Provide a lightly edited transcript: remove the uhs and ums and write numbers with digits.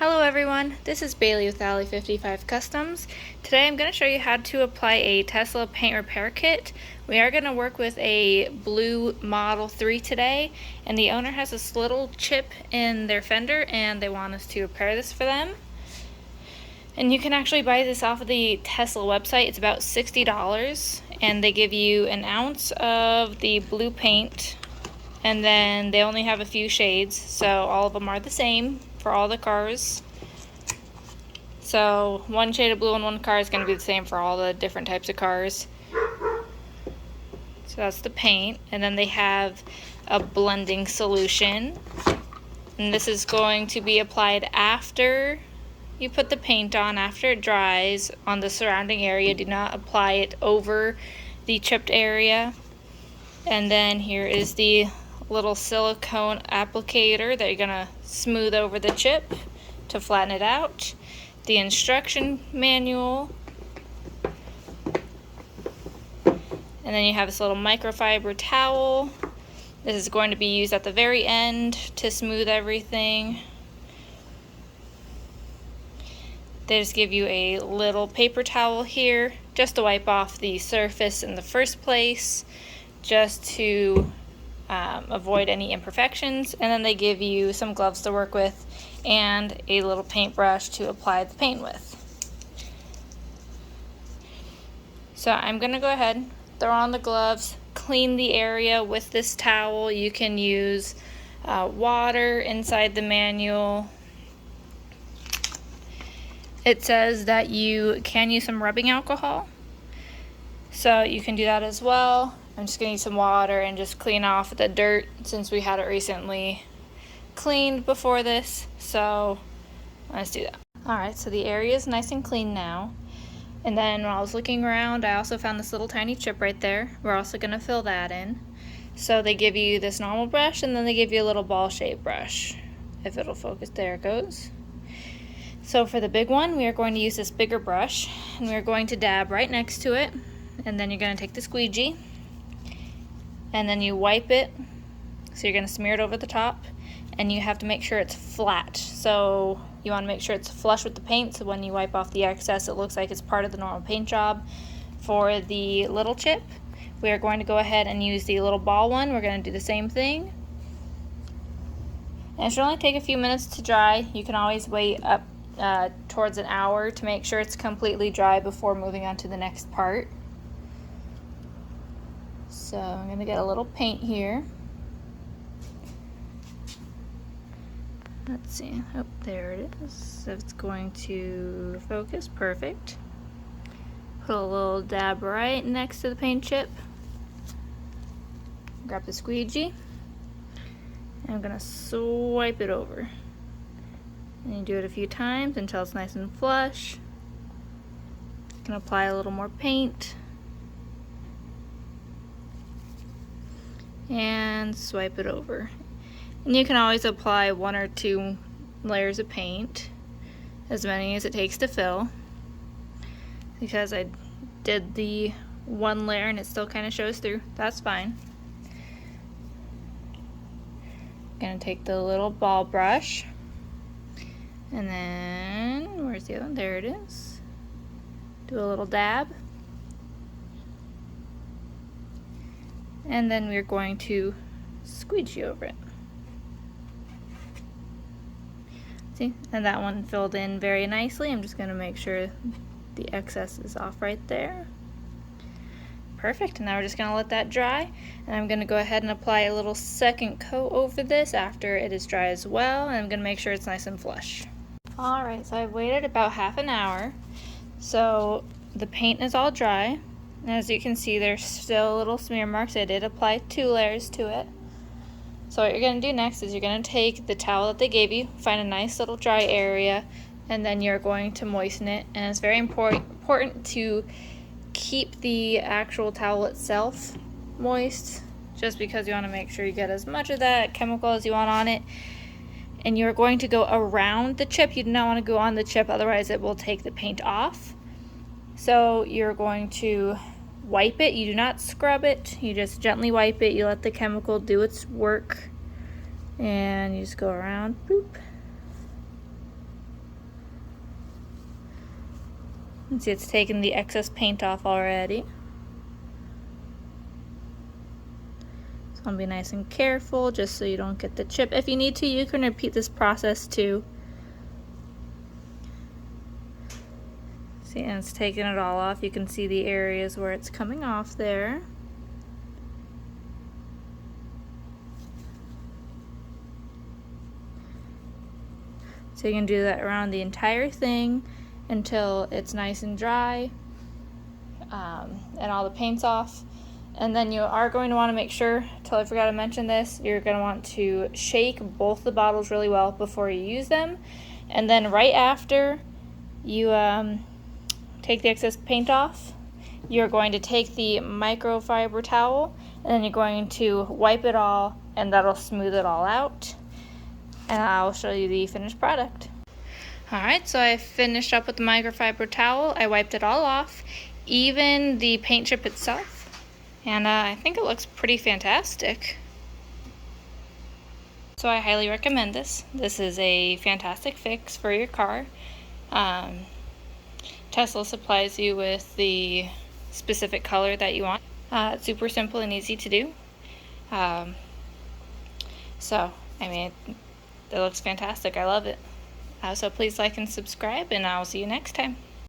Hello everyone, this is Bailey with Alley 55 Customs. Today I'm going to show you how to apply a Tesla paint repair kit. We are going to work with a blue Model 3 today, and the owner has this little chip in their fender and they want us to repair this for them. And you can actually buy this off of the Tesla website. It's about $60, and they give you an ounce of the blue paint, and then they only have a few shades, so all of them are the same for all the cars. So one shade of blue on one car is going to be the same for all the different types of cars. So that's the paint, and then they have a blending solution, and this is going to be applied after you put the paint on, after it dries on the surrounding area. Do not apply it over the chipped area. And then here is the little silicone applicator that you're gonna smooth over the chip to flatten it out. The instruction manual, and then you have this little microfiber towel. This is going to be used at the very end to smooth everything. They just give you a little paper towel here just to wipe off the surface in the first place, just to avoid any imperfections. And then they give you some gloves to work with and a little paintbrush to apply the paint with. So I'm going to go ahead, throw on the gloves, clean the area with this towel. You can use water inside the manual. It says that you can use some rubbing alcohol, so you can do that as well. I'm just going to use some water and just clean off the dirt since we had it recently cleaned before this, so let's do that. Alright, so the area is nice and clean now. And then when I was looking around, I also found this little tiny chip right there. We're also going to fill that in. So they give you this normal brush, and then they give you a little ball-shaped brush. If it'll focus, there it goes. So for the big one, we are going to use this bigger brush, and we're going to dab right next to it. And then you're going to take the squeegee, and then you wipe it. So you're going to smear it over the top, and you have to make sure it's flat. So you want to make sure it's flush with the paint, so when you wipe off the excess, it looks like it's part of the normal paint job. For the little chip, we are going to go ahead and use the little ball one. We're going to do the same thing. And it should only take a few minutes to dry. You can always wait up towards an hour to make sure it's completely dry before moving on to the next part. So I'm going to get a little paint here. Let's see. Oh, there it is. So it's going to focus. Perfect. Put a little dab right next to the paint chip. Grab the squeegee. And I'm going to swipe it over. And you do it a few times until it's nice and flush. You can apply a little more paint. And swipe it over. And you can always apply 1 or 2 layers of paint, as many as it takes to fill. Because I did the 1 layer and it still kind of shows through, that's fine. Gonna take the little ball brush, and then, where's the other one? There it is. Do a little dab. And then we're going to squeegee over it. See, and that one filled in very nicely. I'm just going to make sure the excess is off right there. Perfect. Now we're just going to let that dry, and I'm going to go ahead and apply a little second coat over this after it is dry as well, and I'm going to make sure it's nice and flush. Alright, so I've waited about half an hour. So the paint is all dry. And as you can see, there's still little smear marks. I did apply 2 layers to it. So what you're going to do next is you're going to take the towel that they gave you, find a nice little dry area, and then you're going to moisten it. And it's very important to keep the actual towel itself moist, just because you want to make sure you get as much of that chemical as you want on it. And you're going to go around the chip. You do not want to go on the chip, otherwise it will take the paint off. So you're going to wipe it. You do not scrub it. You just gently wipe it. You let the chemical do its work. And you just go around, boop. You can see it's taken the excess paint off already. So I'll be nice and careful just so you don't get the chip. If you need to, you can repeat this process too. See, and it's taking it all off. You can see the areas where it's coming off there. So you can do that around the entire thing until it's nice and dry and all the paint's off. And then you are going to want to make sure, I forgot to mention this, you're going to want to shake both the bottles really well before you use them. And then right after you take the excess paint off, you're going to take the microfiber towel and then you're going to wipe it all, and that'll smooth it all out. And I'll show you the finished product. Alright, so I finished up with the microfiber towel. I wiped it all off, even the paint chip itself, and I think it looks pretty fantastic. So I highly recommend this. This is a fantastic fix for your car. Tesla supplies you with the specific color that you want. It's super simple and easy to do. So, I mean, it looks fantastic. I love it. So please like and subscribe, and I'll see you next time.